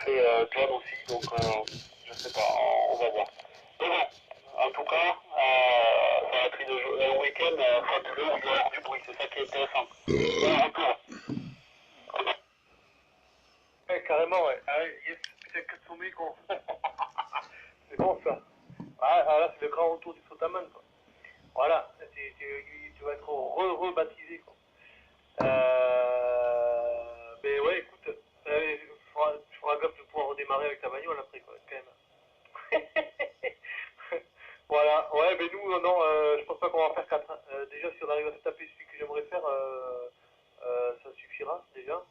rencontrer John aussi, donc je sais pas, on va voir. Mais bon, en tout cas, ça va être un week-end fabuleux, il va y avoir du bruit, c'est ça qui est intéressant. Bon retour. Ouais, carrément, ouais. Ah, yes, c'est que sommet qu'on. C'est bon ça. Ah, là, c'est le grand retour du Sotaman, quoi. Voilà, tu vas être rebaptisé, quoi. Mais ouais, écoute, tu feras gaffe de pouvoir redémarrer avec ta bagnole après, quoi, quand même. Voilà, ouais, mais nous, non, je pense pas qu'on va faire 4. Déjà, si on arrive à se taper celui que j'aimerais faire, ça suffira, déjà.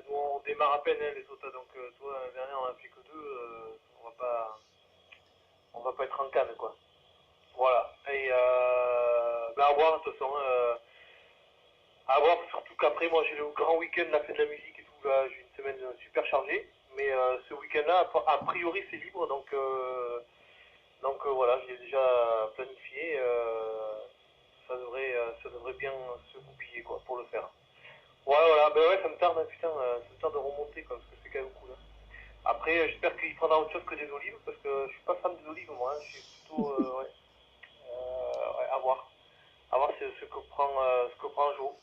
Nous, on démarre à peine, hein, les autres, donc toi, l'année dernière, on a fait que 2, on va pas être en canne, quoi. Voilà, et ben à voir, de toute façon, à voir, surtout qu'après, moi, j'ai le grand week-end, la fête de la musique et tout, là, j'ai une semaine super chargée, mais ce week-end-là, a priori, c'est libre, donc voilà, j'ai déjà planifié, ça devrait bien se goupiller, quoi, pour le faire. Ouais, voilà, ben ouais, ça me tarde, hein, putain, ça me tarde de remonter, quoi, parce que c'est quand même cool, hein. Après, j'espère qu'il prendra autre chose que des olives, parce que je suis pas fan des olives, moi, hein, je suis plutôt, ouais, à voir. À voir ce que prend Joe.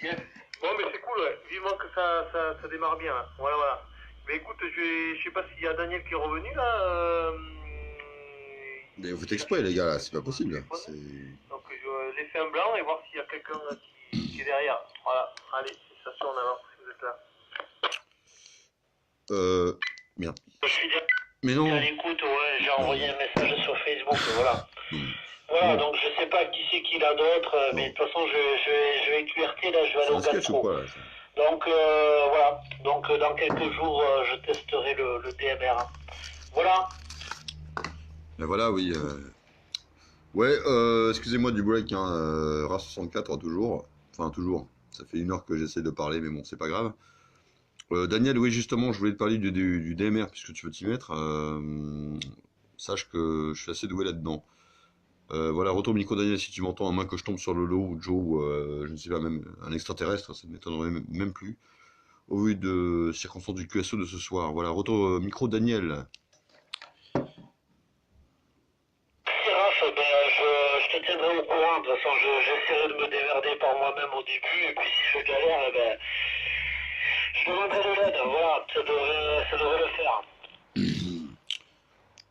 Yes. Bon, mais c'est cool, ouais. Vivement que ça démarre bien, là. Voilà, voilà. Mais écoute, je sais pas s'il y a Daniel qui est revenu, là. Mais vous faites exprès, les gars, là, c'est pas possible. Donc, je vais laisser un blanc et voir s'il y a quelqu'un qui est derrière. Voilà, allez, c'est ça, on avance, si vous êtes là. Merde. Je suis bien. Mais non. À l'écoute, ouais, j'ai envoyé un message sur Facebook, voilà. Voilà, donc je sais pas qui c'est qui l'a d'autre, mais de toute façon, je vais QRT, là, je vais aller au gastro. Quoi, là, donc, voilà, donc dans quelques jours, je testerai le DMR. Voilà. Ben voilà, oui. Ouais, excusez-moi du break, hein, RA64 toujours. Enfin, toujours. Ça fait 1 heure que j'essaie de parler, mais bon, c'est pas grave. Daniel, oui, justement, je voulais te parler du DMR, puisque tu veux t'y mettre. Sache que je suis assez doué là-dedans. Voilà, retour micro Daniel, si tu m'entends, à moins que je tombe sur Lolo ou Joe, ou je ne sais pas, même un extraterrestre, ça ne m'étonnerait même plus. Au vu de circonstances du QSO de ce soir. Voilà, retour micro Daniel. Je te tiendrai au courant, de toute façon j'essaierai de me démerder par moi-même au début, et puis si je galère, ben, je demanderai de l'aide, voilà, ça devrait le faire.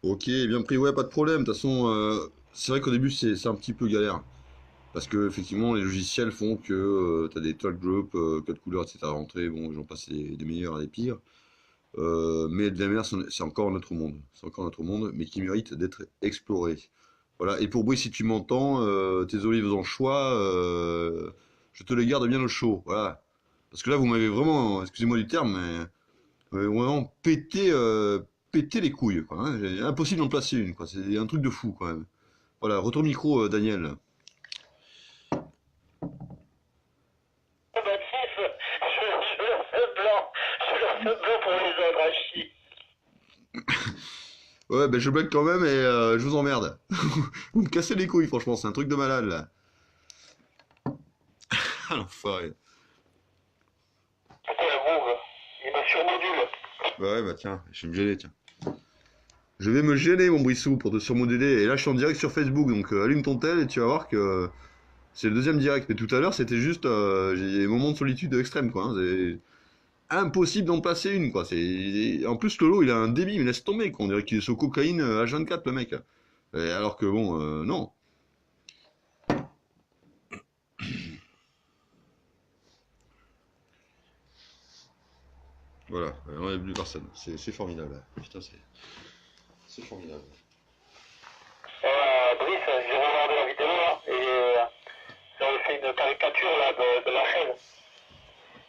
Ok, bien pris, ouais, pas de problème, de toute façon, c'est vrai qu'au début c'est un petit peu galère, parce que effectivement les logiciels font que tu as des track groups, code couleur, etc. à rentrer, bon, j'en passe des meilleurs à des pires, mais le DMR c'est encore un autre monde, mais qui mérite d'être exploré. Voilà, et pour Bruy, si tu m'entends, tes olives en choix, je te les garde bien au chaud, voilà. Parce que là, vous m'avez vraiment, excusez-moi du terme, mais vraiment pété les couilles, quoi. Hein. Impossible d'en placer une, quoi. C'est un truc de fou, quand même. Voilà, retour micro, Daniel. Je leur fais blanc pour les autres, à chier. Ouais, ben je blague quand même et je vous emmerde. Vous me cassez les couilles, franchement, c'est un truc de malade, là. Ah, l'enfoiré. Pourquoi la mauve? Il m'a surmodule. Ouais, bah tiens, je vais me gêner, tiens. Je vais me gêner, mon Brissou, pour te surmoduler. Et là, je suis en direct sur Facebook, donc allume ton tel et tu vas voir que c'est le deuxième direct. Mais tout à l'heure, c'était juste j'ai des moments de solitude extrême, quoi. Hein. C'est impossible d'en placer une, quoi. En plus, Lolo, il a un débit, mais laisse tomber, quoi. On dirait qu'il est sous cocaïne H24, le mec. Et alors que, bon, non. Voilà, on n'a plus personne. C'est formidable. Putain, c'est formidable. Brice, j'ai regardé la vidéo là, et ça a fait une caricature là, de la chaîne.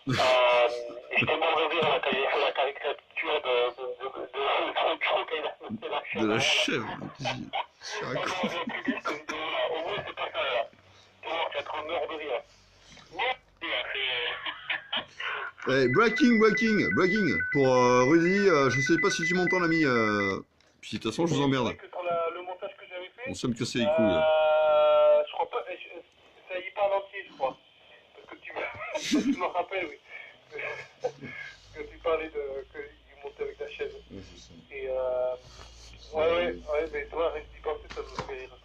Et j'étais mort de rire là, quand j'ai fait la caricature de la chèvre. C'est Au moins c'est pas ça là. Tu vois, tu vas être mort de rire. Hey, breaking. Pour Rudy, je sais pas si tu m'entends, l'ami. Puis de toute façon, je vous emmerde. Le montage que j'avais fait, On sait me casser les couilles. je crois pas, ça y est pas en entier, je crois. Parce que tu me rappelles, oui. parlait qu'il montait avec la chaise. Ouais, c'est ça. Et ouais, mais toi, rien que d'y penser, ça me fait rire.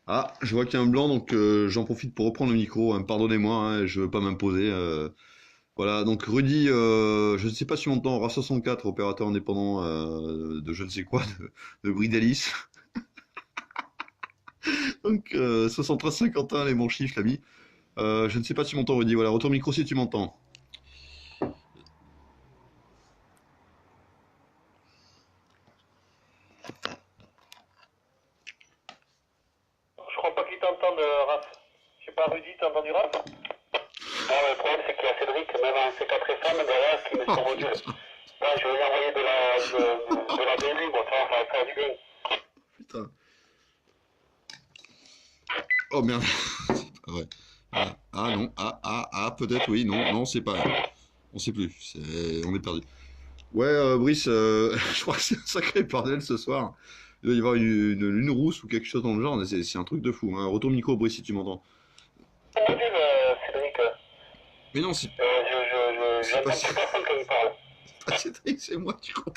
Ah, je vois qu'il y a un blanc, donc j'en profite pour reprendre le micro, hein. Pardonnez-moi, hein, je veux pas m'imposer. Voilà, donc Rudy, je ne sais pas si on entend RA64, opérateur indépendant de je ne sais quoi, de Bridalis. Donc 73 Saint-Quentin, les bons chiffres, l'ami. Je ne sais pas si tu m'entends, Rudy. Voilà, retour micro si tu m'entends. Je crois pas qu'il t'entende, Raph. Je sais pas, Rudy, t'as entendu Raph? Non, mais le problème, c'est qu'il y a Cédric, même en C4FM, derrière, qui met son module. Là, je vais lui envoyer de la BLU, bon, ça va faire du bien. Putain. Oh merde, c'est pas vrai. Ah non, peut-être oui, non, c'est pas. On sait plus, on est perdu. Ouais, Brice, je crois que c'est un sacré bordel ce soir. Il doit y avoir une rousse ou quelque chose dans le genre, c'est un truc de fou. Hein. Retour micro, Brice, si tu m'entends. Ton module, Cédric, Mais non, c'est j'entends pas plus personne quand il parle. pas Cédric, c'est moi, tu crois.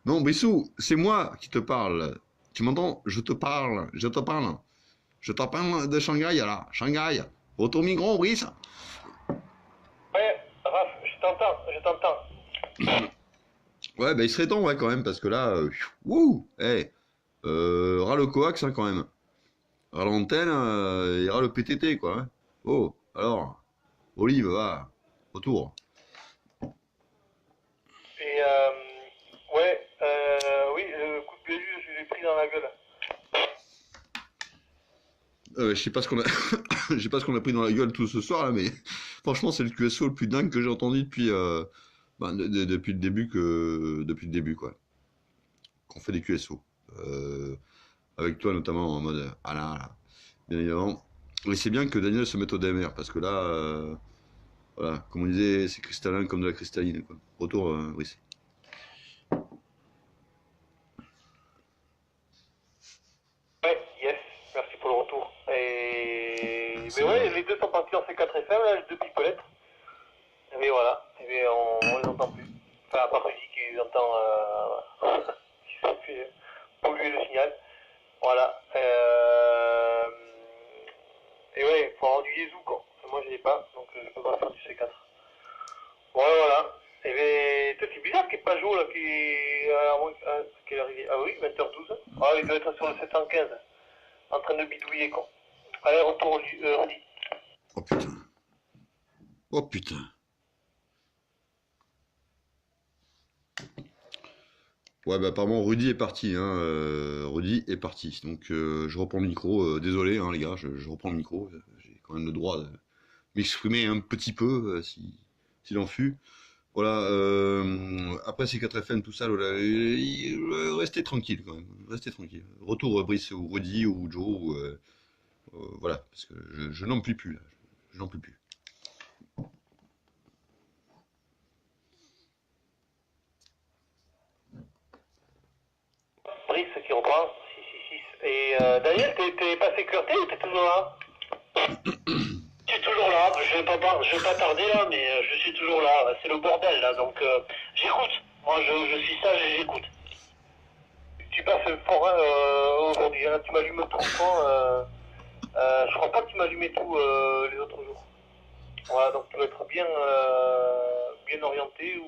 Non, Brissou, c'est moi qui te parle. Tu m'entends? Je te parle. Je te parle de Shanghai, là. Shanghai. Retour micro, Brice. Ouais, Raph, je t'entends. Ouais, bah il serait temps, ouais, quand même, parce que là, ras le coax, hein, quand même. Ras l'antenne, et ras le PTT, quoi. Hein. Oh, alors, Olive, va, retour. Et ouais, oui, le coup de BLU, je l'ai pris dans la gueule. Je sais pas ce qu'on a, je sais pas ce qu'on a pris dans la gueule tout ce soir, là, mais franchement, c'est le QSO le plus dingue que j'ai entendu depuis, depuis le début, quoi. Qu'on fait des QSO. Avec toi, notamment, en mode, ah là, bien évidemment. Et c'est bien que Daniel se mette au DMR, parce que là, voilà, comme on disait, c'est cristallin comme de la cristalline, quoi. Retour, Brice. Ouais, yes, merci pour le retour. Et C'est mais ouais, vrai. les deux sont partis en C4FM, là, les deux pipolettes. Mais voilà, et bien, on les entend plus. Enfin, à part Rudy qui les entend, qui se fait polluer le signal. Voilà. Et ouais, faut avoir du Yezu, quoi. Moi, je l'ai pas, donc je peux pas faire du C4. Ouais, voilà. Et bien, toi, c'est bizarre qu'il n'y ait pas Joe, là, qui est arrivé. Ah oui, 20h12. Ah, il doit être sur le 715, en train de bidouiller, quoi. Allez, retour, Rudy. Oh putain. Oh putain. Ouais, bah apparemment Rudy est parti, hein. Rudy est parti. Donc je reprends le micro. Désolé, hein, les gars, je reprends le micro. J'ai quand même le droit de m'exprimer un petit peu, s'il en fut. Voilà. Après ces 4 FN, tout ça, voilà, restez tranquille quand même. Restez tranquille. Retour Brice ou Rudy ou Joe. Voilà, parce que je n'en puis plus là. Je n'en puis plus. Brice qui reprend. 666. Et Daniel, t'es pas sécurité ou t'es toujours là? Je suis toujours là, je vais pas tarder là, mais je suis toujours là. C'est le bordel là, donc j'écoute. Moi, je suis sage et j'écoute. Tu passes fort aujourd'hui, hein. Tu m'allumes tout le temps. Je crois pas que tu m'allumais tout les autres jours. Voilà, donc tu dois être bien orienté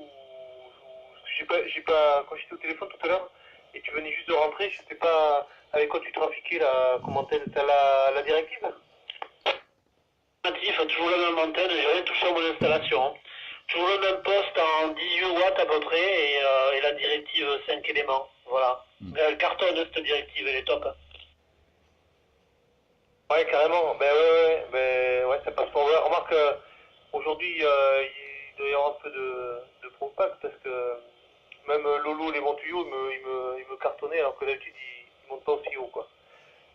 j'ai pas, quand j'étais au téléphone tout à l'heure et tu venais juste de rentrer, je sais pas avec quoi tu trafiquais là, comment t'as la directive? Natif, toujours la même antenne, j'ai rien touché à mon installation. Hein. Toujours le même poste en 18 watts à peu près et la directive 5 éléments. Voilà. Elle cartonne cette directive, elle est top. Ouais, carrément. Ouais, ça passe pour. Ouais, remarque, aujourd'hui, il doit y avoir un peu de propac parce que même Lolo, les bons tuyaux, il me cartonnait alors que d'habitude, il monte pas aussi haut, quoi.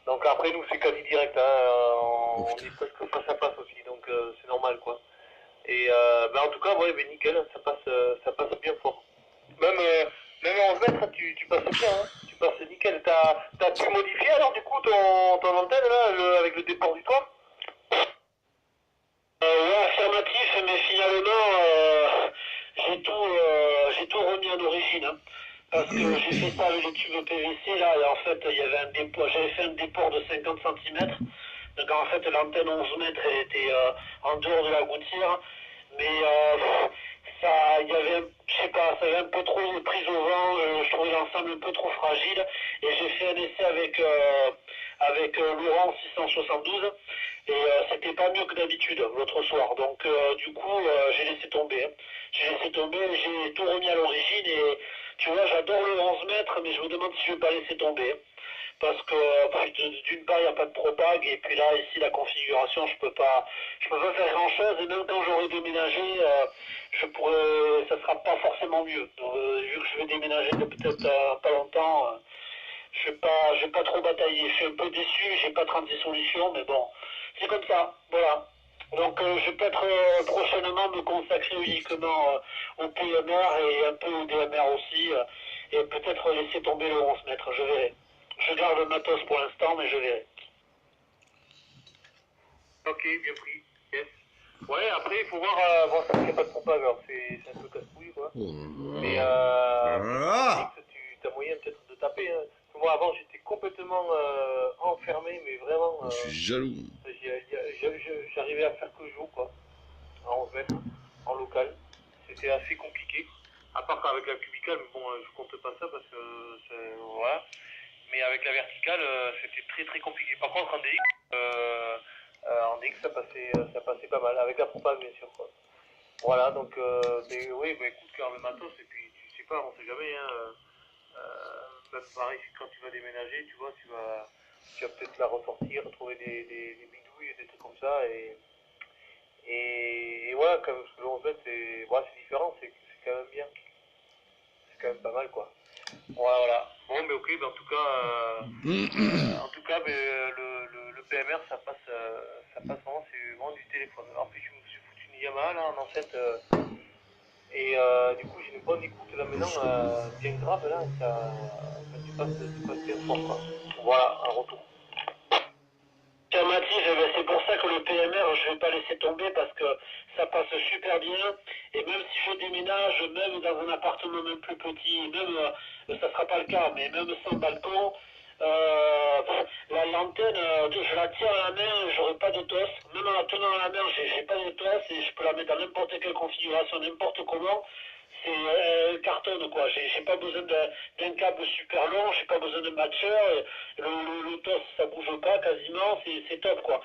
Donc après, nous, c'est quasi direct, hein. On est presque face à face aussi, donc c'est normal, quoi. Et en tout cas, ouais, ben nickel, ça passe bien fort. Même en 11 mètres, tu passes bien, hein. Tu Non, c'est nickel. T'as pu modifier alors du coup ton antenne là, avec le déport du toit? Ouais, affirmatif, mais finalement, j'ai tout remis à l'origine. Hein. Parce que j'ai fait ça avec les tubes PVC là, et en fait, il y avait un dépôt, j'avais fait un déport de 50 cm. Donc en fait, l'antenne 11 mètres, elle était en dehors de la gouttière. Mais ça, il y avait, je sais pas, ça avait un peu trop prise au vent. Je trouvais l'ensemble un peu trop fragile. Et j'ai fait un essai avec Laurent 672. Et c'était pas mieux que d'habitude l'autre soir. Donc du coup, j'ai laissé tomber. Hein. J'ai laissé tomber, j'ai tout remis à l'origine. Et tu vois, j'adore le 11 mètres, mais je me demande si je vais pas laisser tomber. Hein. Parce que d'une part, il n'y a pas de propague, et puis là, ici, la configuration, je peux pas faire grand chose, et même quand j'aurai déménagé, ça sera pas forcément mieux. Donc, vu que je vais déménager de peut-être pas longtemps, je vais pas trop batailler. Je suis un peu déçu, j'ai pas 36 solutions, mais bon, c'est comme ça, voilà. Donc, je vais peut-être prochainement me consacrer uniquement au PMR et un peu au DMR aussi, et peut-être laisser tomber le 11 mètres, je verrai. Je garde le matos pour l'instant, mais je verrai. Ok, bien pris. Yes. Ouais, après, il faut voir s'il n'y a pas de propage. Alors, c'est un peu casse-couille, quoi. Mais tu as moyen peut-être de taper. Hein. Moi, avant, j'étais complètement enfermé, mais vraiment. Je suis jaloux. J'arrivais à faire que jour, quoi. En 11 mètres, en local. C'était assez compliqué. À part qu'avec la cubicale, mais bon, je compte pas ça parce que voilà. Mais avec la verticale, c'était très très compliqué. Par contre, en DX, ça passait pas mal. Avec la propane, bien sûr, quoi. Voilà, donc, mais oui, bah, écoute, garde le matos, et puis tu sais pas, on sait jamais, hein. Même pareil, quand tu vas déménager, tu vois, tu vas peut-être la ressortir, trouver des bidouilles, des trucs comme ça, et voilà, comme ce que l'on fait, c'est différent, c'est quand même bien. C'est quand même pas mal, quoi. Voilà, voilà. Bon, mais ok, ben, en tout cas, le PMR, ça passe vraiment, c'est vraiment du téléphone. En plus, je me suis foutu une Yamaha là en enceinte, et du coup, j'ai une bonne écoute là maintenant, bien grave là, tu passes bien fort, quoi. Voilà, un retour. Affirmatif, c'est pour ça que le PMR, je vais pas laisser tomber parce que ça passe super bien. Et même si je déménage, même dans un appartement même plus petit, même ça sera pas le cas, mais même sans balcon, l'antenne, je la tiens à la main, j'aurai pas de tosse. Même en la tenant à la main, j'ai pas de tosse et je peux la mettre dans n'importe quelle configuration, n'importe comment. C'est cartonne quoi. J'ai pas besoin d'un câble super long, j'ai pas besoin de matcheur. Le TOS ça bouge pas quasiment, c'est top quoi.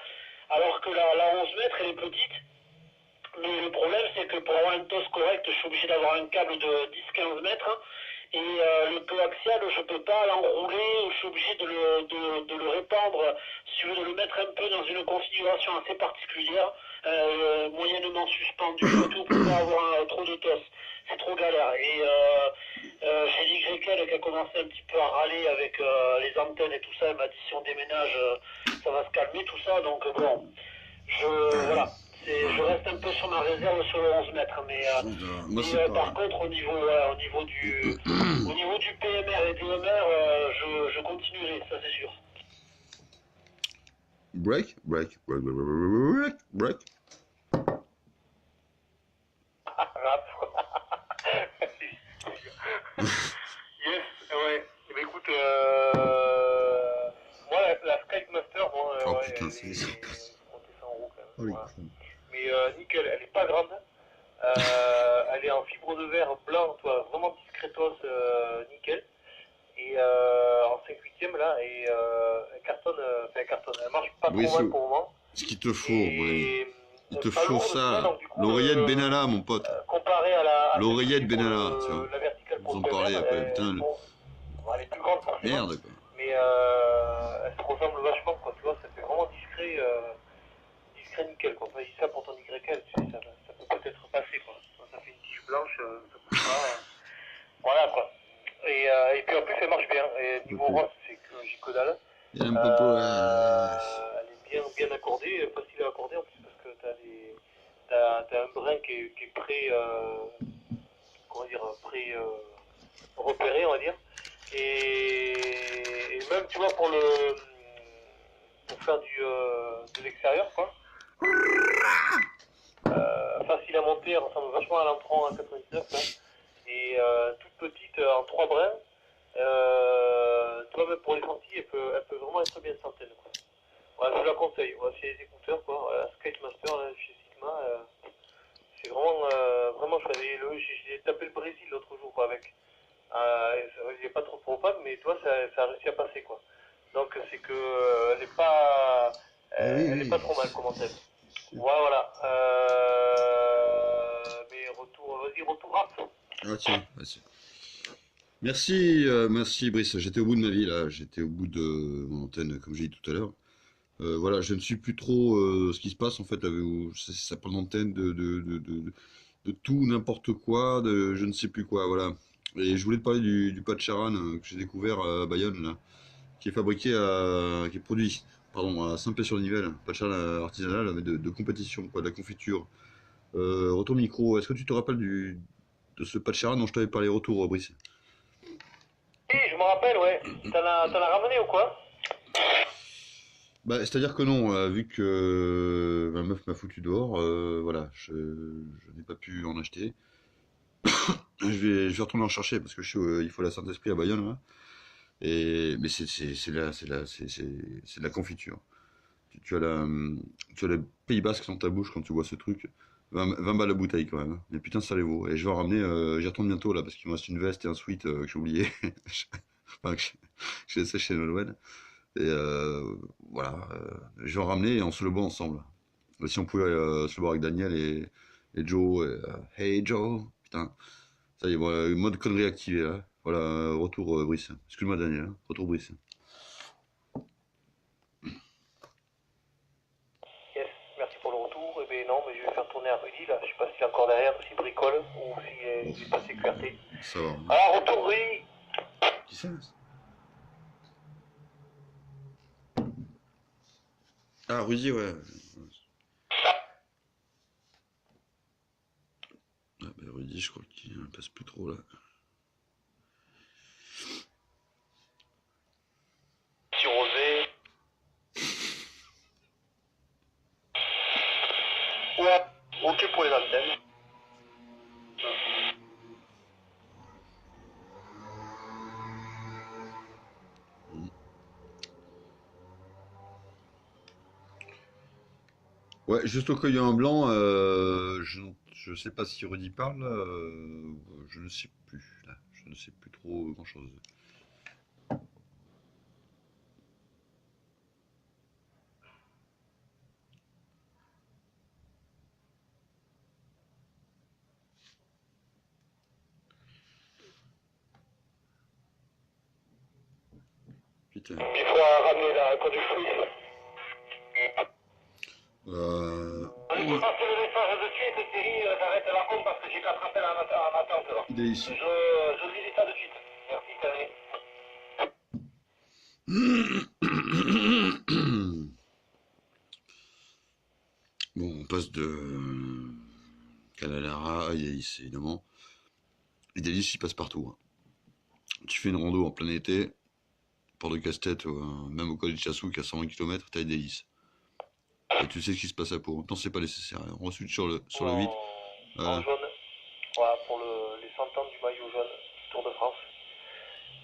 Alors que la 11 mètres elle est petite. Mais le problème c'est que pour avoir un TOS correct, je suis obligé d'avoir un câble de 10-15 mètres. Hein, et le coaxial, je peux pas l'enrouler, je suis obligé de le répandre, si tu veux, de le mettre un peu dans une configuration assez particulière, moyennement suspendu et tout, pour pas avoir trop de tos. C'est trop galère. Et j'ai l'YL qui a commencé un petit peu à râler avec les antennes et tout ça, elle m'a dit si on déménage, ça va se calmer tout ça, donc bon, voilà. Je reste un peu sur ma réserve sur le 11 mètres, mais par contre au niveau, au niveau du PMR et DMR, je continuerai, ça c'est sûr. Break. Yes, ouais. Mais écoute, moi la Skymaster, bon, Oh ouais, putain, elle c'est est ça. montée 100 € quand même. Oh les Voilà. cons. Mais nickel, elle est pas grande. Elle est en fibre de verre blanc, toi, vraiment discretos, nickel. Et en 5/8 là, et elle cartonne, elle marche pas trop mal pour le moment. Ce qu'il te faut, Et il te pas faut lourde, tu vois, ça. donc du coup, L'oreillette Benalla, mon pote. comparé à L'oreillette celle que j'ai Benalla, tu vois. la verticale Vous pour en le parlez PMR, après, putain. bon, elle est plus grande forcément, Merde, quoi. mais elle se ressemble vachement, quoi, tu vois, ça fait vraiment discret, discret nickel, quoi. Enfin, je dis ça pour ton YL, tu sais, ça peut peut-être passer, quoi. Ça fait une tige blanche, ça bouge pas, voilà, quoi. Et puis en plus, elle marche bien, et niveau Ross, c'est que j'y que dalle. Il aime pas pour... Elle est bien accordée, facile à accorder en plus parce que t'as un brin qui est pré, comment dire, pré repéré, on va dire. Et même, tu vois, pour faire de l'extérieur, quoi. Facile à monter, elle ressemble vachement à l'Antron en 99, là. Et toute petite, en 3 brins. Tu vois, même pour les sorties, elle peut vraiment être bien centaine, quoi. Voilà, je la conseille. Voilà, c'est les écouteurs, quoi. Voilà, Skate-Master, là, chez Sigma. C'est vraiment chouette. J'ai tapé le Brésil l'autre jour, quoi, avec. Il n'est pas trop probable, mais toi, ça a réussi à passer, quoi. Donc, c'est que elle est pas, elle est pas trop mal, comment elle. Voilà. Mais vas-y, retour rap. Ah tiens, vas-y. Merci, merci Brice. J'étais au bout de ma vie là, j'étais au bout de mon antenne, comme j'ai dit tout à l'heure. Voilà, je ne suis plus trop ce qui se passe en fait, là, où ça prend l'antenne de tout, n'importe quoi, de je ne sais plus quoi, voilà. Et je voulais te parler du patch Charan que j'ai découvert à Bayonne, là, qui est qui est produit, pardon, à Saint-Pé-sur-Nivelle, patch Charan artisanal, mais de compétition, quoi, de la confiture. Retour micro, est-ce que tu te rappelles de ce patch Charan dont je t'avais parlé, retour Brice? Oui, je me rappelle, ouais. T'en as ramené ou quoi? Bah, c'est-à-dire que non, vu que ma meuf m'a foutu dehors, voilà, je n'ai pas pu en acheter. Je vais retourner en chercher parce que il faut la Saint-Esprit à Bayonne là. Mais c'est de la confiture. Tu as tu as le Pays Basque dans ta bouche quand tu vois ce truc. 20 balles la bouteille quand même, hein. Mais putain ça les vaut. Et je vais en ramener, j'y retourne bientôt là parce qu'il me reste une veste et un sweat que j'ai oublié. Enfin, que j'ai laissé chez Nolwenn. Et voilà, je vais en ramener et on se le boit ensemble. Si on pouvait se le boire avec Daniel et Joe. Hey Joe, putain. Ça y est, voilà, mode connerie activé là. Voilà, retour Brice. Excuse-moi Daniel, hein. Retour Brice. Yes, merci pour le retour. Eh ben non, mais je vais faire tourner un Rudy, là. Je sais pas s'il est encore derrière, s'il bricole ou s'il est passé QRT. Ça va. Alors, retour Rudy. Qui c'est? Ah, Rudy, ouais. Ah, bah, Rudy, je crois qu'il ne passe plus trop là. Petit rosé. Ouais, ok pour les antennes. Ouais, juste au cas où il y a un blanc, je sais pas si Rudy parle, je ne sais plus là. Je ne sais plus trop grand-chose. Putain. Il faut ramener la code du fruit. Je Ouais. passe le message de suite, Thierry, j'arrête la compte parce que j'ai 4 appels en attente là. Il est ici. Je lis ça de suite. Merci Thierry. Bon, on passe de Canalara à Yaïs, évidemment. Idéalis, il passe partout, hein. Tu fais une rando en plein été, port de casse-tête, même au collège de Chassou qui a 120 km, t'as Idéalis. Et tu sais ce qui se passe à Pau. Non, c'est pas nécessaire. Ensuite, sur le 8, En voilà. jaune, voilà, pour les 100 ans du maillot jaune, Tour de France.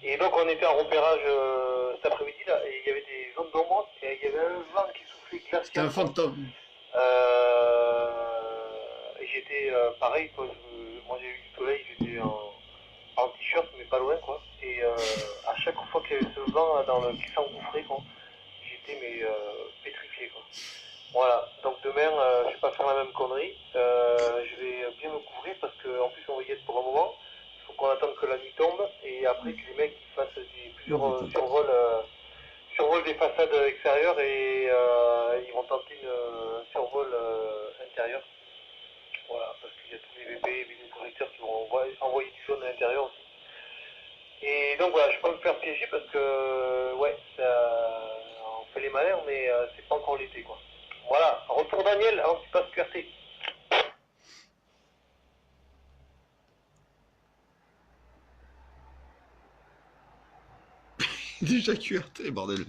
Et donc on était en repérage cet après-midi là, et il y avait des zones d'ombre, et il y avait un vent qui soufflait glacial. C'était un fantôme. Et j'étais pareil, quoi, moi j'ai eu du soleil, j'étais en t-shirt, mais pas loin, quoi. Et à chaque fois qu'il y avait ce vent là, qui s'engouffrait, quoi, j'étais pétrifié, quoi. Voilà, donc demain, je vais pas faire la même connerie. Je vais bien me couvrir parce qu'en plus on va y être pour un moment. Il faut qu'on attende que la nuit tombe et après que les mecs fassent plusieurs survols des façades extérieures et ils vont tenter un survol intérieur. Voilà, parce qu'il y a tous les VP et les projecteurs qui vont envoyer du jaune à l'intérieur aussi. Et donc voilà, je peux pas me faire piéger parce que ouais, on fait les malins mais c'est pas encore l'été quoi. Voilà, retour Daniel avant que tu passes QRT. déjà QRT, bordel.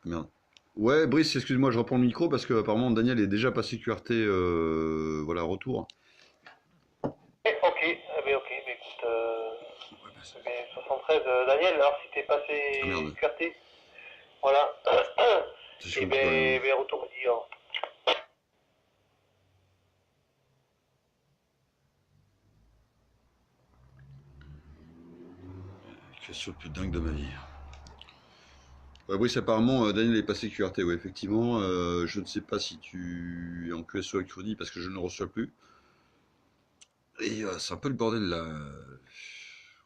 Merde. Ouais, Brice, excuse-moi, je reprends le micro parce que apparemment Daniel est déjà passé QRT, voilà, retour. Ok, ok, mais écoute, Ouais, bah, eh bien, 73, Daniel, alors si t'es Ah, passé merde. QRT, voilà, C'est et chaud, plus rien. ben retour dire. Question le plus dingue de ma vie. Ouais, Brice, apparemment, Daniel est passé QRT, ouais, effectivement. Je ne sais pas si tu es en QSO avec Rudy parce que je ne le reçois plus. Et c'est un peu le bordel là.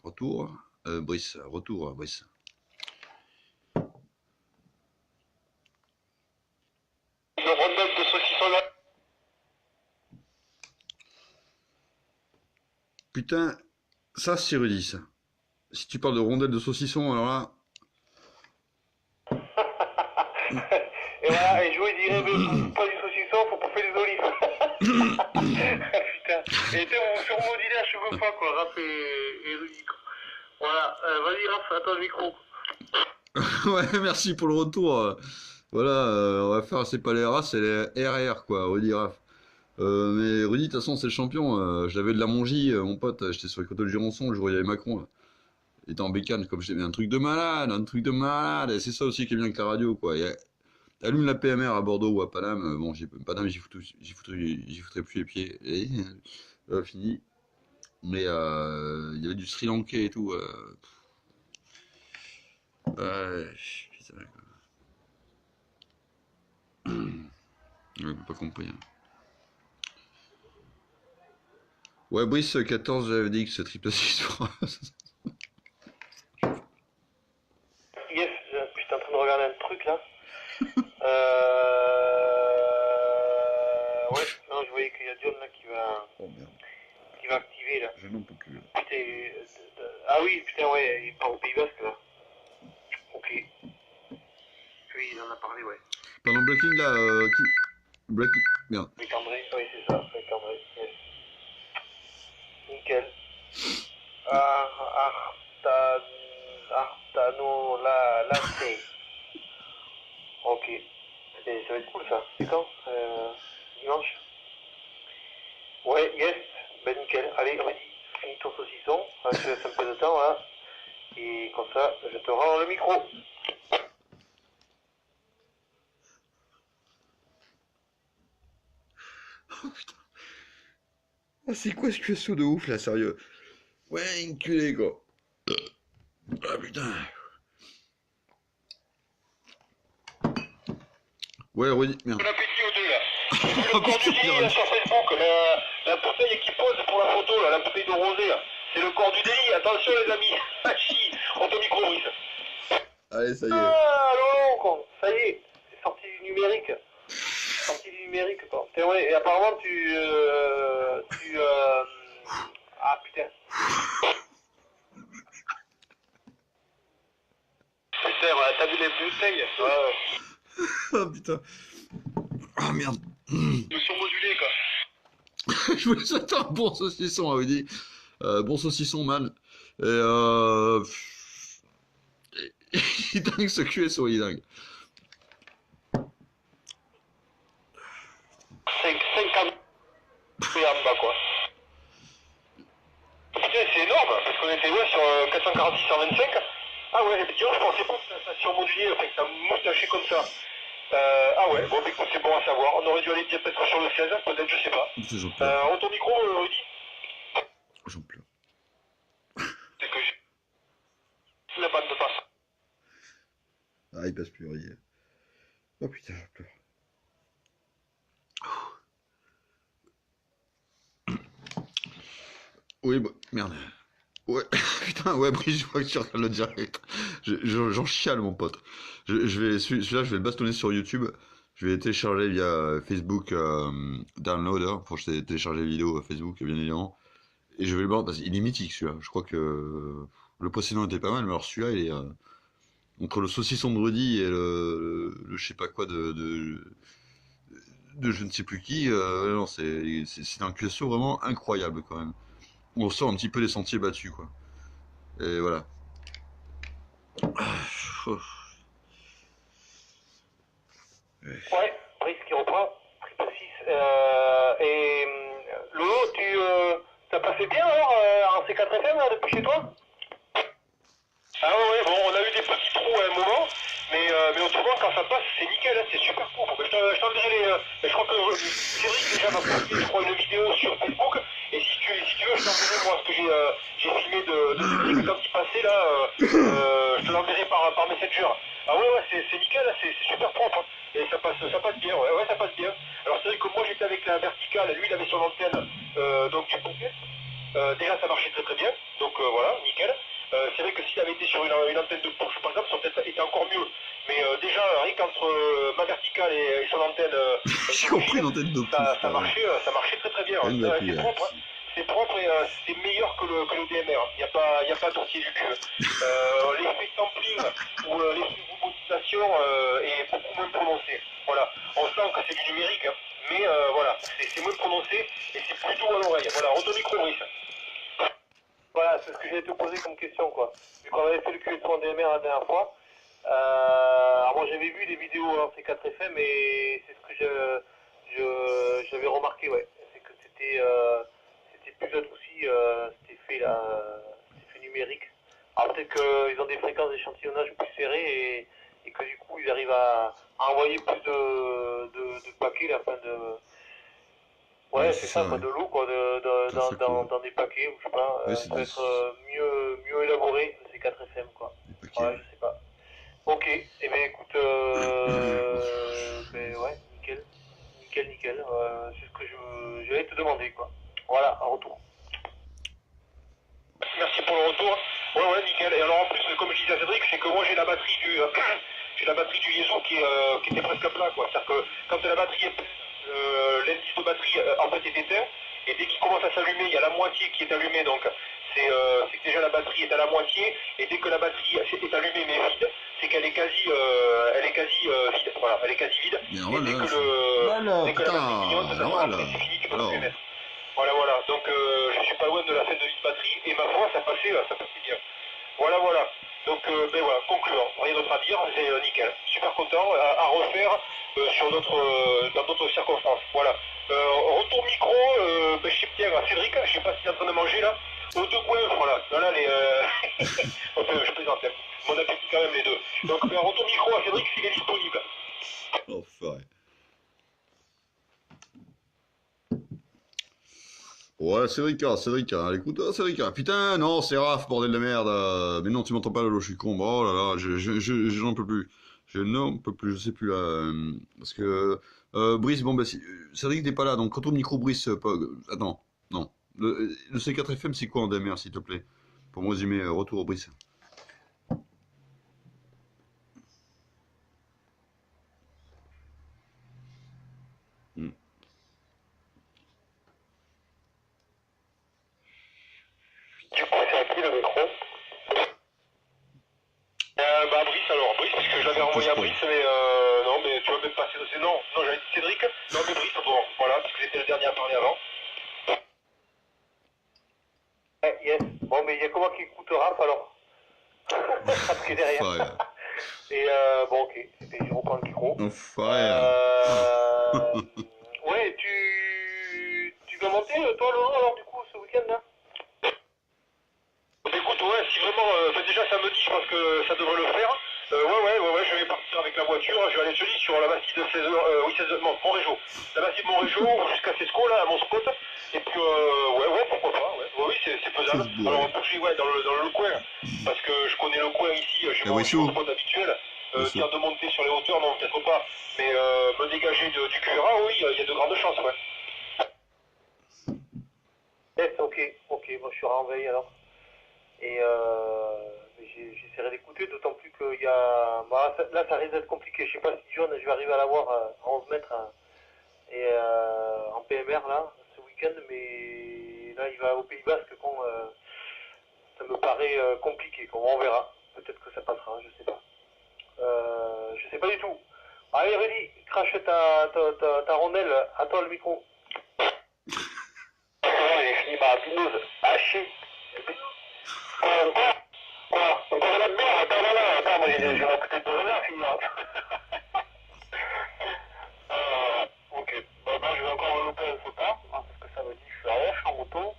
Retour. Brice, retour, Brice. Le rondelle de saucisson là. Putain, ça c'est Rudy, ça. Si tu parles de rondelles de saucisson, alors là. Et voilà, et je lui dirais, mais pas du saucisson, faut pas faire des olives. Putain, et t'es surmodulé à chaque fois, quoi, Raph et Rudy, quoi. Voilà, vas-y Raph, attends le micro. Ouais, merci pour le retour. Voilà, on va faire, c'est pas les RA, c'est les RR, quoi, Rudy Raff. Mais Rudy, de toute façon, c'est le champion. Je l'avais de la Mongie, mon pote. J'étais sur les côtés de Jurançon, le jour où il y avait Macron. Là. Il était en bécane, comme je disais, un truc de malade, un truc de malade. Et c'est ça aussi qui est bien avec la radio, quoi. Allume la PMR à Bordeaux ou à Paname. Bon, Paname, j'y foutrais plus les pieds. Et fini. Mais il y avait du Sri Lankais et tout. Ouais, putain, quoi. Ouais, pas compris. Hein. Ouais, Brice 14 GFDX, triple 6. Yes, j'étais en train de regarder un truc, là. Ouais, non, je voyais qu'il y a John, là, Oh merde, qui va activer, là. je n'en peux plus. Là. Putain, ah oui, putain, ouais, il part au Pays Basque, là. Ok. Oui, il en a parlé, ouais. Pendant Breaking, là, Breaking. Merde. Avec André, oui, c'est ça, avec André, yes. Nickel. Artano, Latte. Ok. Et ça va être cool, ça. C'est quand dimanche. Ouais, yes. Ben nickel. Allez, vas-y, finis ton saucisson. Je te laisse un peu de temps, là. Et comme ça, je te rends le micro. Oh putain. Ah, c'est quoi ce QSO de ouf, là, sérieux? Ouais, enculé, quoi. Ah putain. Ouais, Rudy, merde. Bon appétit aux deux là. Oh Le corps du putain, délit là, sur Facebook, la bouteille qui pose pour la photo, là, la bouteille de rosé là. C'est le corps du délit, attention les amis. Hachi, on te micro Brice. Allez, ça y est. Ah, non, con. Ça y est. C'est sorti du numérique. Sorti du numérique, quoi. C'est vrai. Et apparemment, Ah, putain. Putain, ouais, t'as vu les bouteilles? Ouais. Ah putain. Ah merde. Ils sont modulés quoi. Je voulais souhaiter un bon saucisson à Rudy. Bon saucisson, man. Et il est dingue ce QSO, il est dingue. 50 en bas quoi. Putain, c'est énorme, parce qu'on était ouais, sur 446 125. Ah ouais, et je pensais pas que ça surmodulait, enfin, que ça moutaché comme ça. Ah ouais, bon, écoute, c'est bon à savoir. On aurait dû aller peut-être sur le 16, peut-être, je sais pas. J'en pleure. Rends ton micro, Rudy. J'en pleure. C'est que j'ai la bande de passe. Ah, il passe plus, Rudy. Oh putain, j'en pleure. Oui, bah, merde. Ouais, putain, ouais, Brice, je vois que tu regardes le direct. J'en chiale, mon pote. Celui-là, je vais le bastonner sur YouTube. Je vais le télécharger via Facebook Downloader pour télécharger les vidéos Facebook, bien évidemment. Et je vais le voir parce qu'il est mythique, celui-là. Je crois que le précédent était pas mal, mais alors celui-là, il est entre le saucisson de Rudy et le je sais pas quoi de je ne sais plus qui. Non, c'est un QSO vraiment incroyable quand même. On sort un petit peu des sentiers battus, quoi. Et voilà. Ouais, Brice qui reprend, triple 6. Et Lolo, t'as passé bien alors en C4FM là, depuis chez toi? Ah ouais, bon, on a eu des petits trous à un moment, mais autrement, quand ça passe, c'est nickel, hein, c'est super propre. Je t'enverrai je crois que Cédric déjà m'a posté, je crois, une vidéo sur Facebook, et si tu veux, je t'enverrai moi ce que j'ai filmé de Cédric quand il passait là, je te l'enverrai par Messenger. Ah ouais, c'est nickel, hein, c'est super propre, hein, et ça passe bien, ouais, ça passe bien. Alors c'est vrai que moi j'étais avec la verticale, lui il avait son antenne, donc du pocket. Déjà ça marchait très très bien, donc voilà, nickel. C'est vrai que s'il avait été sur une antenne de push par exemple, ça aurait peut-être été encore mieux. Mais déjà, rien qu'entre ma verticale et son antenne J'ai compris l'antenne de push. ça marchait très très bien. Elle nous a plu, C'est propre, hein. C'est propre et c'est meilleur que le DMR. Il n'y a pas d'ourtier du cul. L'effet sampling ou l'effet robotisation est beaucoup moins prononcé. Voilà. On sent que c'est du numérique, hein, mais voilà, c'est moins prononcé et c'est plutôt à l'oreille. Voilà, retour micro, Brice. Voilà, c'est ce que j'allais te poser comme question, quoi. Vu qu'on avait fait le QS en DMR la dernière fois, alors moi j'avais vu des vidéos en C4FM et c'est ce que j'avais remarqué, ouais. C'est que c'était plus aussi, c'était fait là, c'était fait numérique. Alors peut-être qu'ils ont des fréquences d'échantillonnage plus serrées et que du coup ils arrivent à envoyer plus de paquets, là, enfin de... Ouais, c'est ça, quoi, ouais. de l'eau, quoi, dans des paquets, ou je sais pas, Ouais, ça c'est peut des... être mieux élaboré, c'est 4FM, quoi. des paquets. Ouais, je sais pas. Ok, eh bien écoute, ben ouais, nickel, c'est ce que j'allais te demander, quoi. Voilà, en retour. Merci pour le retour. Ouais, nickel. Et alors en plus, comme je disais à Cédric, c'est que moi j'ai la batterie j'ai la batterie du Yeso qui était presque plat, quoi. C'est-à-dire que quand la batterie est pleine, l'indice de batterie en fait est éteint, et dès qu'il commence à s'allumer, il y a la moitié qui est allumée, donc c'est que déjà la batterie est à la moitié, et dès que la batterie est allumée mais vide, c'est qu'elle est quasi, vide. Voilà, elle est quasi vide. Mais Et voilà, dès que la batterie clignote, de toute façon, après c'est fini, tu peux plus mettre. Voilà. Donc je suis pas loin de la fin de vie de batterie et ma foi, ça passait bien. Voilà. Donc ben voilà, concluant. Rien d'autre à dire, c'est nickel. Super content à refaire dans d'autres circonstances. Voilà. Retour micro, ben, je sais bien, Cédric, je sais pas s'il est en train de manger là. Aux deux coins, voilà. Là, enfin, je plaisante, hein. Mon appétit quand même les deux. Donc retour micro à Cédric s'il est disponible. Enfoiré. Ouais, Cédric, écoute, Cédric, putain, non, c'est Raph, bordel de merde, mais non, tu m'entends pas, Lolo, je suis con, oh là là, j'en peux plus, je n'en peux plus, je sais plus, là, parce que, Brice, bon, bah, si, Cédric n'est pas là, donc, retourne micro, Brice, attends, non, le C4FM, c'est quoi en DMR, s'il te plaît, pour me résumer, retour au Brice. Hmm. Du coup, c'est à qui le micro? Brice, parce que je l'avais renvoyé à Brice, mais non, mais tu vas peut-être passer. Non, j'avais dit Cédric. Non, mais Brice, bon, voilà, parce que j'étais le dernier à parler avant. Ouais, yes. Bon, mais il y a comment qui écoute Raph, alors? Après derrière. Enfoiré. Et bon, ok, et je reprends le micro. Enfoiré. Ouais, tu vas monter, toi, Laurent, alors, du coup, ce week-end, là? Écoute, ouais, si vraiment, déjà samedi, je pense que ça devrait le faire. Ouais, je vais partir avec la voiture, je vais aller jeudi sur la massif de 16h, Montrégeau. La massif de Montrégeau jusqu'à Cesco, là, à mon spot. Et puis, ouais, pourquoi pas, ouais. Oui, c'est faisable. Alors, on bouger, ouais, dans le coin, parce que je connais le coin ici, j'ai mon spot habituel. Dire de monter sur les hauteurs, non, peut-être pas. Mais me dégager du QRA, oui, il y a de grandes chances, ouais. Yes, ok, bon, je serai en veille, alors. Et j'essaierai d'écouter, d'autant plus qu'il y a... Bah, là, ça risque d'être compliqué. Je sais pas si John, je vais arriver à l'avoir à 11 mètres et en PMR, là, ce week-end, mais là, il va au Pays Basque, bon, ça me paraît compliqué. On verra. Peut-être que ça passera, je sais pas. Je sais pas du tout. Allez, Rudy, crache ta rondelle. À toi, le micro. J'ai fini ma binose hachée. Encore la bière, attends, là, putain. j'aurais peut-être besoin à finir. Ok. Bon, ben, je vais encore louper un sautin, hein, parce que ça me dit que je suis à H en moto.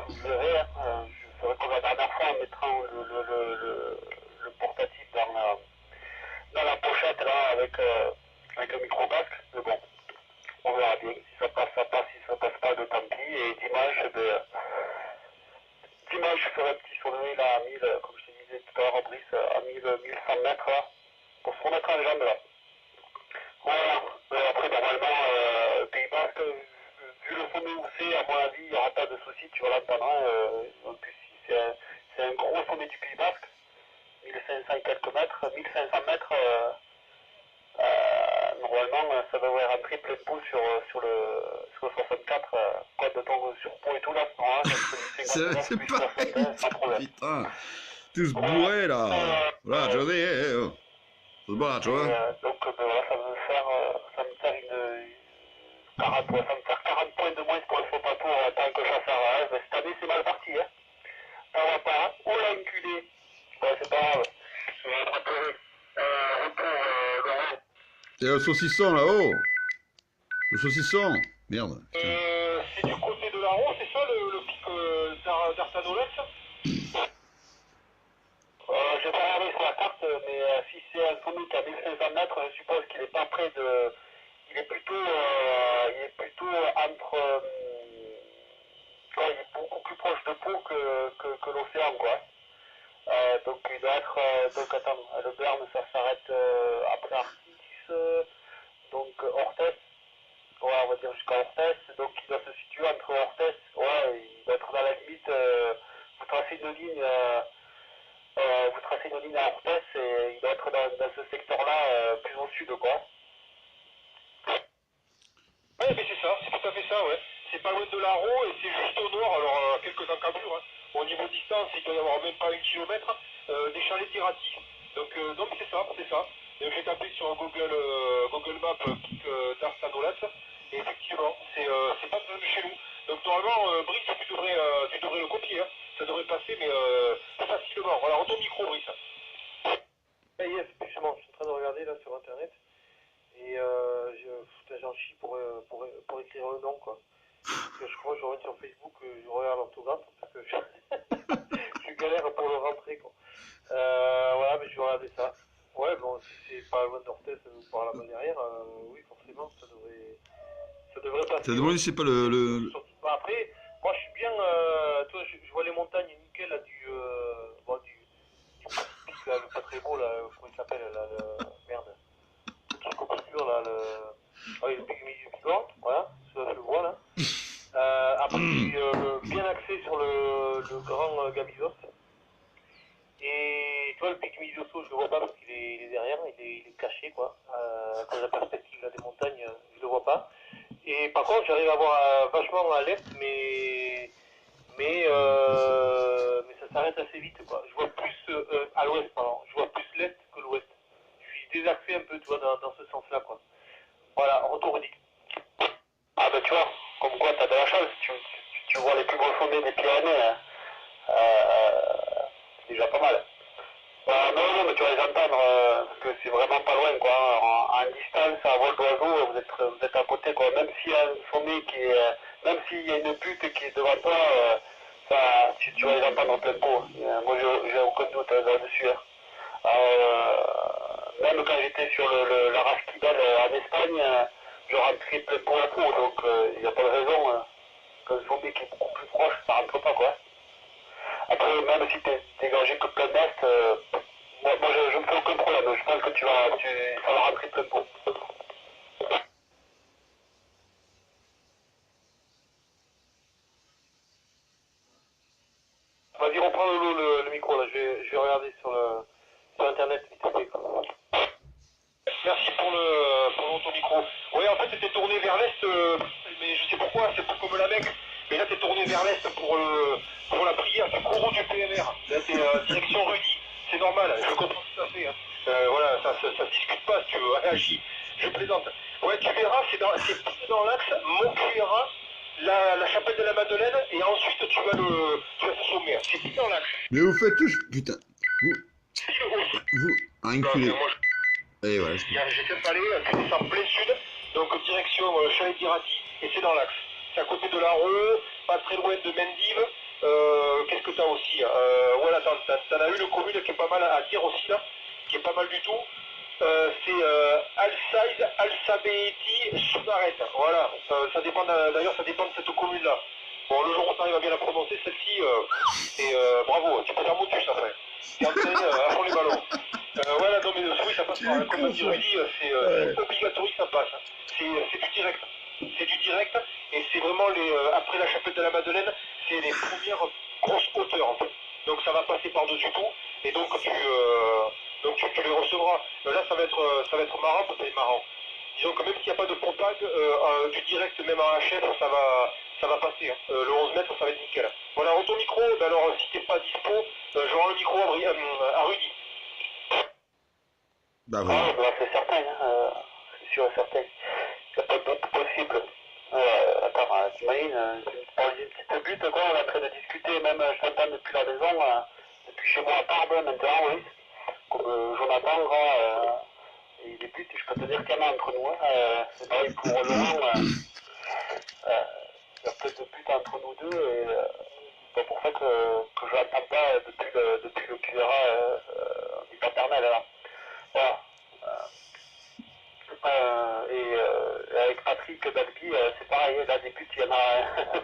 Je verrai, hein, je ferai comme la dernière fois en mettant le portatif dans la pochette là avec un micro casque. Mais bon, on verra bien. Si ça passe, ça passe. Si ça passe pas, de tant pis. Et dimanche, je ferai un petit sommet là à 1000, comme je te disais tout à l'heure, Brice, à 1100 mètres là, pour se remettre en jambe là. Voilà. Après, normalement, Pays Basque, vu le sommet où c'est, à mon avis, il n'y aura pas de soucis, tu vas l'entendre. En plus, c'est un gros sommet du Pays Basque, 1500 quelques mètres, 1500 mètres. Normalement, ça devrait rentrer plein pot sur le 64, quoi de ton surpoids et tout là, non, C'est plus pas 61, sans problème. putain. Tous bourrés là. Voilà, Johnny, c'est bon, tu vois. Donc voilà, ça va me faire une 40, ouais, ça va me faire 40 points de moins pour le faux pato en tant que chasseur. Hein. Mais cette année, c'est mal parti. Hein. Ça va pas. Oh l'enculé. Ouais, c'est pas grave. Je vais rattraper. Retour, Laurent. Et le saucisson là-haut. Le saucisson. Merde. Putain. C'est du côté de la Roue, c'est ça le pic d'Artanolens? J'ai pas regardé sur la carte, mais si c'est un sommet qui a 1500 mètres, je suppose qu'il est pas près de. Il est plutôt entre. Ouais, il est beaucoup plus proche de Pau que l'océan, quoi. Donc il doit être. Donc attends, le Berne, ça s'arrête après Artis, donc Orthez. Ouais, on va dire jusqu'à Orthez. Donc il doit se situer entre Orthez. Ouais, il doit être dans la limite. Vous tracez une ligne. Vous tracez une ligne à Orthez et il doit être dans ce secteur-là, plus au sud, quoi. Ouais, mais c'est ça, c'est tout à fait ça, ouais. C'est pas loin de l'Aro et c'est juste au nord, alors quelques encablures. Hein. Au niveau distance, il doit y avoir même pas 1 kilomètre des chalets d'Irati. Donc c'est ça, c'est ça. Et j'ai tapé sur Google Maps d'Arstanolat et effectivement, c'est pas de chez nous. Donc normalement, Brice, tu devrais le copier, hein. Ça devrait passer, mais facilement. Voilà, retourne micro, Brice. Ah yes, justement, je suis en train de regarder là sur internet. Et j'en chie pour écrire le nom, quoi. Parce que je crois que je reviens sur Facebook, je regarde l'orthographe, parce que je galère pour le rentrer, quoi. Voilà, mais je vais regarder ça. Ouais, bon, si c'est pas loin d'Orthez ou par là-bas derrière, oui, forcément, ça devrait passer. T'as demandé si c'est pas le... Bah, après, moi je suis bien, toi, je vois les montagnes nickel, là, du pic, là, le pas très beau, là, comment il s'appelle, là, merde. Le truc obscur, là, oui, le pic Bigorre, voilà, ça je le vois, là. Après, je suis bien axé sur le grand Gabizos. Et tu vois, le pic Misoso, je le vois pas parce qu'il est derrière, il est caché, quoi. Quand la perspective là, des montagnes, je le vois pas. Et par contre, j'arrive à voir vachement à l'est, mais ça s'arrête assez vite, quoi. Je vois plus à l'ouest, pardon. Je vois plus l'est que l'ouest. Je suis désaxé un peu, tu vois, dans ce sens-là, quoi. Voilà, retour dit. Ah ben tu vois, comme quoi t'as de la chance, tu vois les plus gros sommets des Pyrénées, hein. C'est déjà pas mal. Non, mais tu vas les entendre, parce que c'est vraiment pas loin, quoi. En distance, à vol d'oiseau, vous êtes à côté, quoi. Même s'il y a un sommet même s'il y a une butte qui est devant toi, tu vas les entendre en plein pot. Moi, j'ai aucun doute là-dessus. Hein. Même quand j'étais sur la Rasquibel en Espagne, je rentrais plein pot à pot, donc il n'y a pas de raison qu'un sommet qui est beaucoup plus proche, ça rentre pas, quoi. Après, même si t'es dégagé que plein d'est, moi je me fais aucun problème. Je pense que ça va rentrer plein pot. Vas-y, reprends le micro, là. Je vais regarder sur Internet vite fait, quoi. Merci pour ton micro. Oui, en fait, c'était tourné vers l'est, mais je sais pourquoi, c'est pas comme la Mecque. Mais là, t'es tourné vers l'est pour la prière du courroux du PNR. Là, t'es direction Rudy. C'est normal, je comprends tout à fait. Hein. Voilà, ça se discute pas, si tu veux. Voilà, je plaisante. Ouais, tu verras, c'est dans l'axe Montcuéra, la chapelle de la Madeleine, et ensuite tu vas ce sommet. C'est dans l'axe. Mais vous faites tous... Putain. style aussi. Vous, rien que tous les... Moi, Et voilà, je comprends. j'ai cette allée, tu descends plein sud, donc direction Chalet d'Irati, et c'est dans l'axe. C'est à côté de la Roue, pas très loin de Mendive. Qu'est-ce que t'as aussi voilà, t'en as une commune qui est pas mal à dire aussi là, qui est pas mal du tout. C'est Al-Saïd, Al-Sabeheti, Soudaret. Voilà, ça dépend d'ailleurs, ça dépend de cette commune-là. Bon, le jour où tu arrives à bien la prononcer, celle-ci, bravo, tu peux faire motus après. T'es entraîné à fond les ballons. Voilà, non mais oui, ça passe par, comme dit Rudy, c'est obligatoire que ça passe. C'est du direct. C'est du direct, et c'est vraiment après la chapelle de la Madeleine, c'est les premières grosses hauteurs en fait. Donc ça va passer par-dessus tout, et tu les recevras. Là, ça va être marrant, parce que c'est marrant. Disons que même s'il n'y a pas de propague, du direct, même en HF, ça va passer. Hein. Le 11 mètres, ça va être nickel. Voilà, retour micro, ben alors si t'es pas dispo, je rends le micro à Rudy. Bah oui. Ah, bah, c'est certain, hein, c'est sûr et certain. Il n'y a pas d'autre possible. Attends, t'imagines, une petite butte, quoi, on est en train de discuter, même je t'entends depuis la maison, depuis chez moi à Tarbes maintenant, oui. Comme Jonathan, et les buts, je peux te dire qu'il y en a entre nous. Hein. C'est pareil pour Laurent, il y a peu de buts entre nous deux, et c'est pour ça que je n'attends pas depuis le QRA du paternel. Là. Voilà. Et avec Patrick Balbi, c'est pareil, là des buts, il y en a,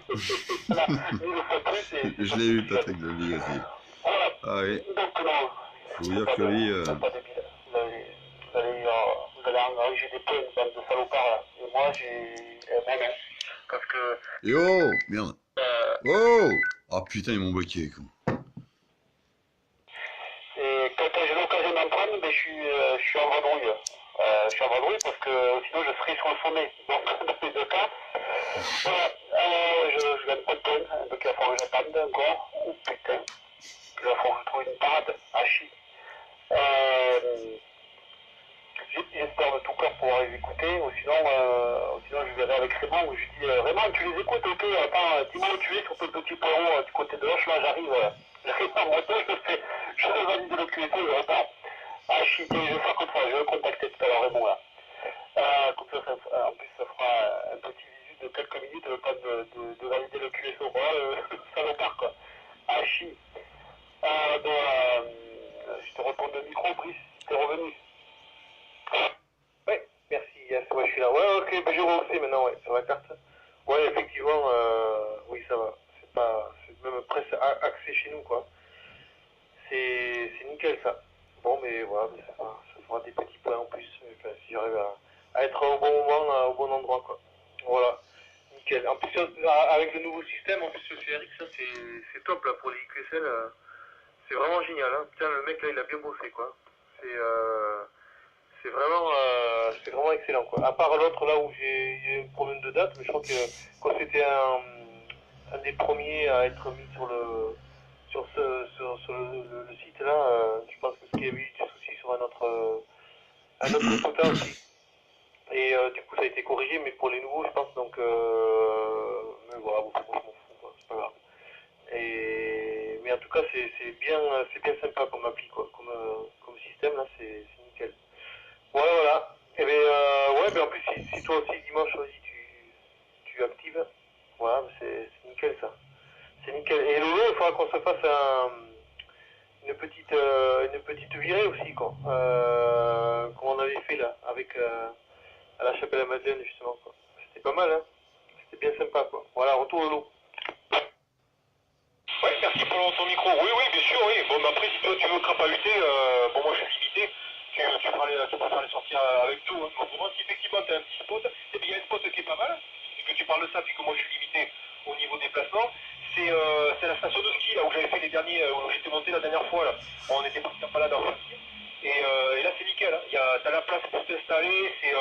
il y en a une fois plus. Je l'ai eu, Patrick Levy aussi. Voilà. Ah oui. Donc non, Faut vous dire que lui... c'est pas débile. Vous allez engager des points, une bande de salopards là. Et moi, moi non. Parce que... Yo merde. Oh oh putain, ils m'ont bloqué, con. Et quand j'ai l'occasion d'en prendre, ben, je suis en vadrouille. Je suis en vadrouille parce que sinon je serais sur le sommet. Donc dans les deux cas, voilà, je gagne pas de points. Donc il va falloir que j'attende encore. Oh putain, il va falloir que je trouve une parade à chier. J'espère de tout cœur pouvoir les écouter, sinon je verrai avec Raymond où je dis Raymond, tu les écoutes, ok, attends, dis-moi où tu es sur ce petit point haut du côté de Hoche, là j'arrive, j'arrive en moto, je vais valider le QSO, je repars. Ah shit, je vais faire comme ça, je vais le contacter tout à l'heure Raymond là. Comme ça, en plus ça fera un petit visu de quelques minutes, le temps de valider le QSO, voilà, ça repart quoi. Ah shit. Je te réponds de micro, Brice, t'es revenu. Ouais, merci, yes, ouais, je suis là. Ouais, ok, bah, je vois aussi maintenant, ouais, sur la carte. Ouais, effectivement, oui, ça va. C'est même presque axé chez nous, quoi. C'est nickel, ça. Bon, mais voilà, mais ça fera des petits points en plus, enfin, si j'arrive à être au bon moment, au bon endroit, quoi. Voilà, nickel. En plus, avec le nouveau système, en plus, le CRX, ça, c'est top, là, pour les IQSL. C'est vraiment génial, hein. Putain, le mec, là, il a bien bossé, quoi. C'est c'est vraiment excellent, quoi. À part l'autre, là, où j'ai eu un problème de date, mais je crois que quand c'était un des premiers à être mis sur le site, là, je pense que qu'il y avait eu des soucis sur un autre quota aussi. Et du coup, ça a été corrigé, mais pour les nouveaux, je pense, donc, mais voilà, bon, je m'en fous, quoi, c'est pas grave. Mais en tout cas, c'est bien sympa comme appli, quoi, comme système, là, c'est nickel. Ouais, voilà. Et bien, ouais, ben en plus, si toi aussi, dimanche aussi, tu actives, voilà, c'est nickel, ça. C'est nickel. Et Lolo, il faudra qu'on se fasse une petite virée aussi, quoi. Comme on avait fait, là, avec, à la chapelle à Madeleine, justement, quoi. C'était pas mal, hein. C'était bien sympa, quoi. Voilà, retour Lolo. Ouais, merci pour ton micro. Oui, oui, bien sûr, oui. Bon, mais après, si toi tu veux crapahuter, bon, moi je suis limité. Tu peux faire les sorties avec tout. Hein. Donc, pour moi, si effectivement tu as un petit spot, et bien il y a une spot qui est pas mal, et que tu parles de ça, puis que moi je suis limité au niveau des placements, c'est la station de ski, là où j'avais fait les derniers, où j'étais monté la dernière fois, là. On était parti en balade en ski. Et là, c'est nickel. Hein. T'as la place pour t'installer, c'est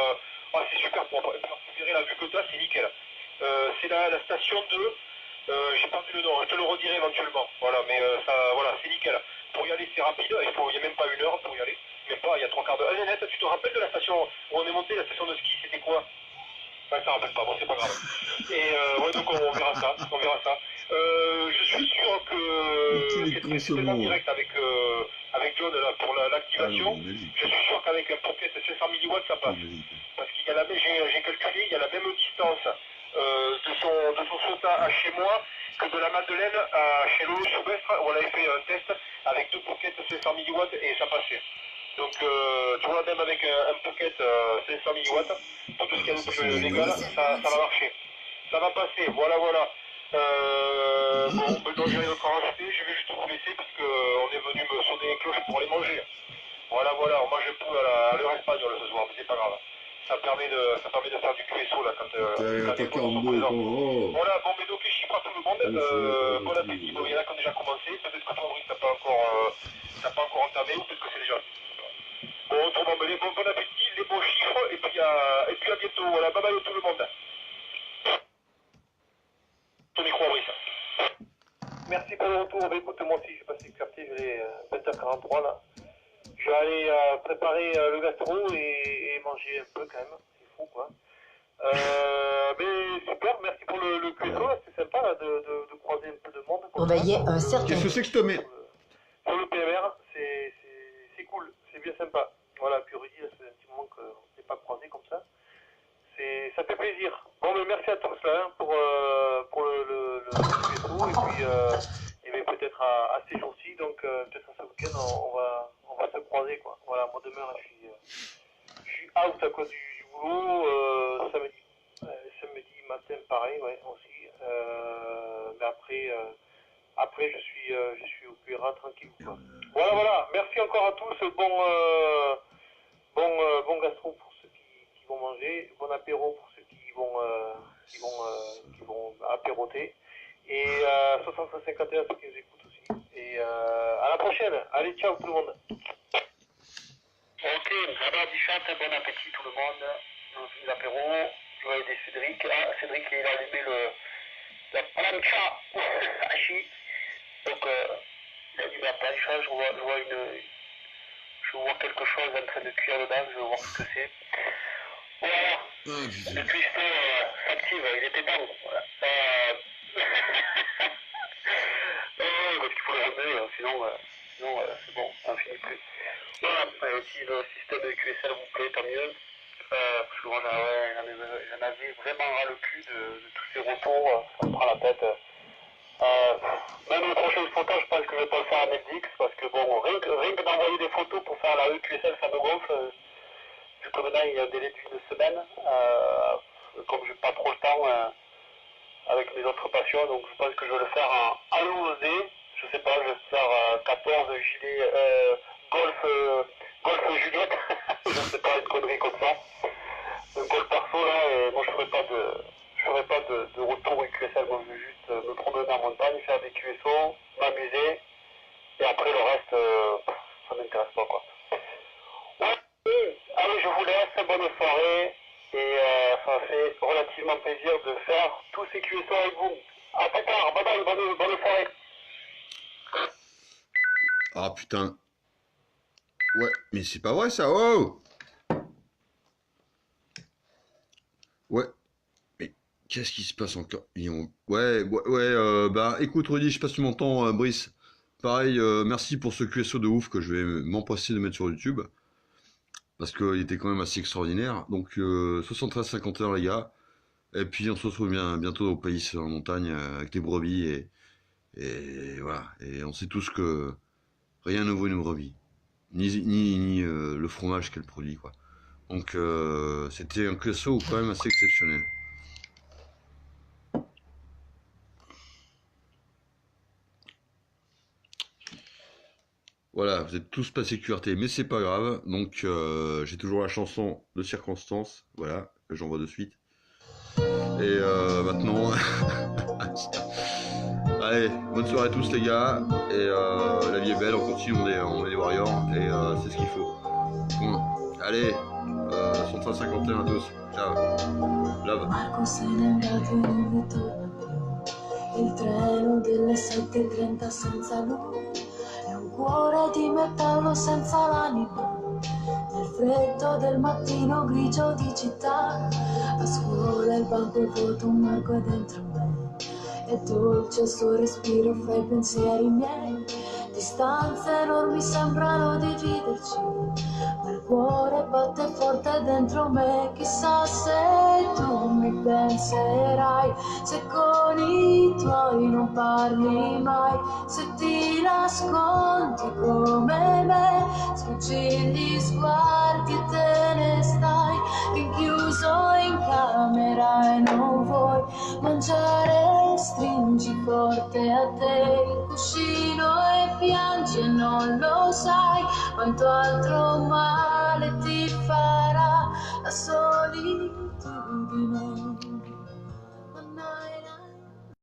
super. Pour verrer la vue que t'as, c'est nickel. C'est la station de. J'ai perdu le nom, je te le redirai éventuellement. Voilà, mais voilà, c'est nickel. Pour y aller, c'est rapide, il n'y a même pas une heure pour y aller. Même pas, il y a trois quarts d'heure. Net, tu te rappelles de la station où on est monté, la station de ski, c'était quoi? Ouais, ça rappelle pas, bon, c'est pas grave. Et ouais, donc on verra ça, on verra ça. Je suis sûr que c'est précisément direct avec John là, pour l'activation. Je suis sûr qu'avec un pocket 500 mW ça passe. Parce qu'il y a j'ai calculé, il y a la même distance de son SOTA à chez moi que de la Madeleine à chez Lolo Soubestre. On avait fait un test avec 2 pockets 500 mW et ça passait. Donc, tu vois, même avec un pocket 500 mW, pour tout ce qui est le plus légal, ça va marcher. Ça va passer, voilà. Bon, maintenant j'ai rien encore rajouté, je vais juste vous laisser parce qu'on est venu me sonner les cloches pour aller manger. Voilà, on mange un peu à l'heure espagnole ce soir, mais c'est pas grave. Ça permet de faire du QSO là quand les potes sont présents. Voilà, bon, mais donc les chiffres à tout le monde, bon appétit, bon, il y en a qui ont déjà commencé, peut-être que toi Maurice t'as pas encore entamé, ou peut-être que c'est déjà. Bon, autrement, mais bon appétit, les bons chiffres, et puis à bientôt, voilà, bye bye tout le monde. Ton micro Maurice. Merci pour le retour. Bah, écoute, moi aussi, j'ai passé le quartier, je l'ai 20h43 là. Je vais aller préparer le gastro et manger un peu quand même. C'est fou quoi. Mais super, merci pour le QSO, c'est sympa là, de croiser un peu de monde. Surveiller un certain. Qu'est-ce que c'est que je te mets? Sur le PMR, c'est cool, c'est bien sympa. Voilà, puis Rudy, c'est un petit moment qu'on ne s'est pas croisé comme ça. Ça fait plaisir. Bon, mais merci à tous là hein, pour le QSO et puis peut-être à ces jours-ci, donc peut-être à ce week-end on va se croiser quoi. Voilà, moi demain là, je suis out à cause du boulot, samedi matin pareil, ouais aussi. Mais après je suis au QRA tranquille quoi. Voilà, merci encore à tous, bon gastro pour ceux qui vont manger, bon apéro pour ceux qui vont apéroter, et 6551 ceux qui nous écoutent aussi. Et à la prochaine. Allez, ciao tout le monde. Ok, d'abord Bichat, bon appétit tout le monde. Nous finissons l'apéro. Je vais aider Cédric. Ah, Cédric il a allumé la plancha hachi. Donc il a allumé la plancha, je vois quelque chose en train de cuire dedans, je vais voir ce que c'est. Voilà, le cuistot s'active, il était temps. Voilà. Parce qu'il faut le relever, sinon c'est bon, ça ne finit plus. Voilà, si le système de QSL vous plaît, tant mieux. Parce que moi j'en avais vraiment ras le cul de tous ces retours, ça me prend la tête. Même les prochaines photos, je pense que je vais pas le faire à Netflix, parce que bon, rien que d'envoyer des photos pour faire la EQSL, ça me gonfle. Vu que maintenant il y a un délai d'une semaine, comme j'ai pas trop le temps avec mes autres passions, donc je pense que je vais le faire en l'osé. Je sais pas, je vais faire 14 gilets golf Juliette, je sais pas, une connerie comme ça. Un golf perso là, et moi je ferai pas de retour QSL, moi je vais juste me promener en montagne, faire des QSO, m'amuser, et après le reste, ça m'intéresse pas quoi. Ouais, allez, je vous laisse, bonne soirée, et ça m'a fait relativement plaisir de faire tous ces QSO avec vous. À plus tard, bye bye, bonne soirée. Ah putain. Ouais, mais c'est pas vrai ça, oh! Ouais. Mais qu'est-ce qui se passe encore? Ouais, bah écoute Rudy, je sais pas si tu m'entends, Brice. Pareil, merci pour ce QSO de ouf que je vais m'empresser de mettre sur YouTube. Parce qu'il était quand même assez extraordinaire. Donc 73-50 heures les gars. Et puis on se retrouve bientôt au pays en montagne avec les brebis et voilà. Et on sait tous que rien ne vaut une brebis. Ni le fromage qu'elle produit quoi. Donc c'était un QSO quand même assez exceptionnel. Voilà, vous êtes tous passés QRT, mais c'est pas grave. Donc j'ai toujours la chanson de circonstance, voilà, que j'envoie de suite. Et maintenant, allez, bonne soirée à tous les gars. Et la vie est belle, on continue, on est des warriors et c'est ce qu'il faut. Bon, allez, 151 à tous. Ciao. Love. Marco se n'è andato e non ritorna più. Il treno delle 7:30 senza lui è un cuore di metallo senza l'anima. Nel freddo del mattino grigio di città. A scuola il banco è vuoto, un marco è dentro me. È dolce il suo respiro fra i pensieri miei. Distanze enormi sembrano dividerci, ma il cuore batte forte dentro me. Chissà se tu mi penserai, se con i tuoi non parli mai, se ti nascondi come me, sfuggi gli sguardi e te ne stai rinchiuso in camera e non vuoi mangiare, stringi forte a te il cuscino e piangi e non lo sai quanto altro male ti farà la solitudine.